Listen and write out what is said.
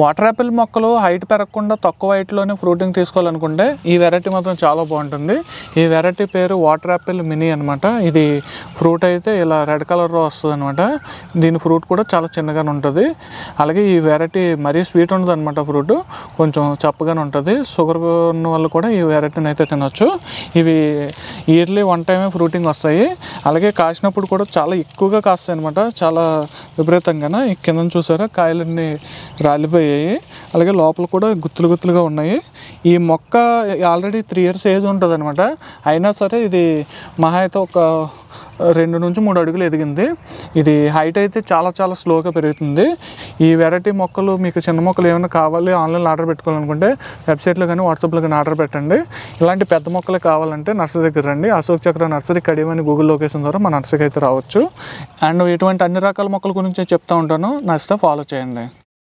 Water Apple మొక్కలు height పెరగకుండా తక్కువ హైట్లోనే ఫ్రూటింగ్ తీసుకోవాలనుకుంటే ఈ వెరైటీ మాత్రం చాలా బాగుంటుంది. ఈ వెరైటీ పేరు వాటర్ యాపిల్ మినీ అనమాట. ఇది ఫ్రూట్ అయితే ఇలా రెడ్ కలర్లో వస్తుంది అనమాట. దీని ఫ్రూట్ కూడా చాలా చిన్నగానే ఉంటుంది. అలాగే ఈ వెరైటీ మరీ స్వీట్ ఉండదు అనమాట. ఫ్రూట్ కొంచెం చప్పగానే ఉంటుంది. షుగర్ ఉన్న వాళ్ళు కూడా ఈ వెరైటీని అయితే తినొచ్చు. ఇవి ఇయర్లీ 1 టైమే ఫ్రూటింగ్ వస్తాయి. అలాగే కాసినప్పుడు కూడా చాలా ఎక్కువగా కాస్తాయి అనమాట. చాలా విపరీతంగా. ఈ కింద చూసారా కాయలన్నీ రాలిపోయాయి. అలాగే లోపల కూడా గుత్తులు గుత్తులుగా ఉన్నాయి. ఈ మొక్క ఆల్రెడీ 3 years ఏజ్ ఉంటుంది అనమాట. అయినా సరే ఇది మహా అయితే ఒక 2 నుంచి 3 అడుగులు ఎదిగింది. ఇది హైట్ అయితే చాలా చాలా స్లోగా పెరుగుతుంది. ఈ వెరైటీ మొక్కలు మీకు చిన్న మొక్కలు ఏమైనా కావాలి ఆన్లైన్లో ఆర్డర్ పెట్టుకోవాలనుకుంటే వెబ్సైట్లో కానీ వాట్సాప్లో కానీ ఆర్డర్ పెట్టండి. ఇలాంటి పెద్ద మొక్కలు కావాలంటే నర్సరీ దగ్గర రండి. అశోక్ చక్ర నర్సరీ కడియం అని గూగుల్ లొకేషన్ ద్వారా మన నర్సరీకి అయితే రావచ్చు. అండ్ ఇటువంటి అన్ని రకాల మొక్కల గురించి చెప్తూ ఉంటాను. నచ్చితే ఫాలో చేయండి.